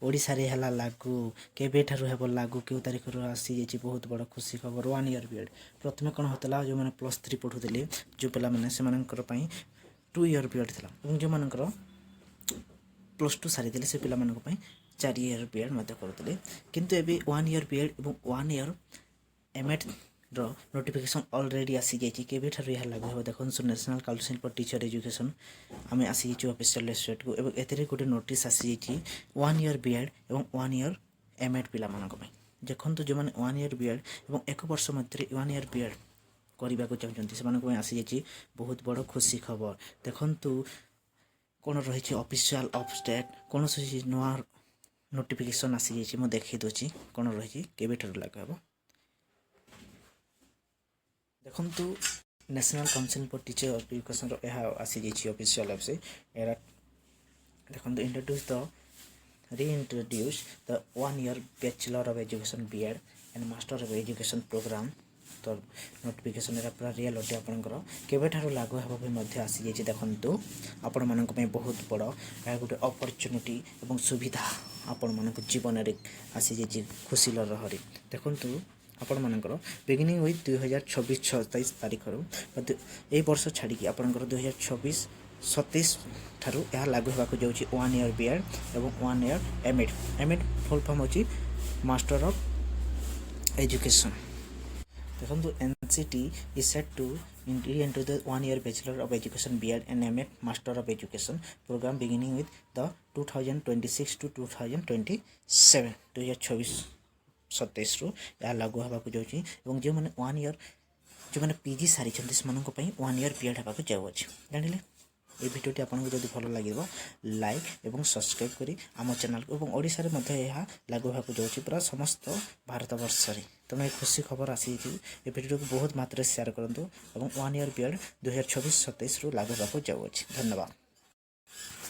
ओडिशा रे हला लागू केबेठारु हेब लागू केउ तारिखरु आसी जेछि बहुत बड़ खुशी खबर 1 ईयर बीएड प्रथमे कोन होतला जो माने +3 पढुतले जो पिला माने से मानकर पई 2 ईयर बीएड थिला এবং जो मानकर +2 सारी देले से पिला मानक पई 4 ईयर बीएड मते करतले किंतु एबे 1 ईयर बीएड এবং 1 ईयर एमएड रो नोटिफिकेशन ऑलरेडी आसी जेछि केबेठारु यह लागू हो देखन so national council for teacher education आमे आसी जेछि ऑफिशियल वेबसाइट को एबे एतरे गोटे नोटिस आसी जेछि 1 ईयर बीएड एवं 1 ईयर एमएड पिला मानक पई देखन तो जो माने 1 ईयर बीएड एवं 1 वर्ष मध्ये 1 ईयर बीएड करबा को चाहछन्ती से मानक पई आसी जेछि बहुत बड़ खुशी खबर देखन तो कोन रहि छि ऑफिशियल ऑफ स्टेट कोन से नोआ नोटिफिकेशन आसी जेछि म देखि दोछि कोन रहि छि केबेठारु लागू हो देखंतु national council for teacher education रो यह आसी जेछि ऑफिशियल वेबसाइट एरा देखंतु introduce the reintroduce the 1 year bachelor of education B.ed and master of education program तो नोटिफिकेशन एरा पूरा रियल ओटे आपनकर केबेठारु लागू हेबो भी मध्य आसी जेछि देखंतु आपण मानक पय बहुत बड़ या गुटे अपॉर्चुनिटी एवं सुविधा आपण मानक जीवन रे आसी जेछि खुशी लहरी देखंतु आपण मानकर बिगिनिंग विथ 2026-27 तारिख रो ए वर्ष छाडी कि आपनकर 2026-27 ठारू यह लागू होबाक जाउछि 1 ईयर बीएड एवं 1 ईयर एमएड फुल फॉर्म होछि मास्टर ऑफ एजुकेशन देखंतु NCT is set to into the 1 year bachelor of education B.ed and M.ed master of education program beginning with the 2026 to 2027 2026-27 रु या लागू होबाक जाउछि एवं जे माने 1 ईयर जो माने पीजी सारी छथि से मानक पई 1 ईयर बीएड होबाक जाउ अछि जानिले ए वीडियोटी आपन को जदि भलो लागिबो लाइक एवं सब्सक्राइब करी आम चैनल को एवं ओडिसा रे मध्ये यह लागू होबाक जाउछि पूरा समस्त भारत वर्ष रे तने खुशी खबर आसी छि ए वीडियो को बहुत मात्रा शेयर करंतु एवं 1 ईयर बीएड 2026-27 रु लागू होबाक जाउ अछि धन्यवाद।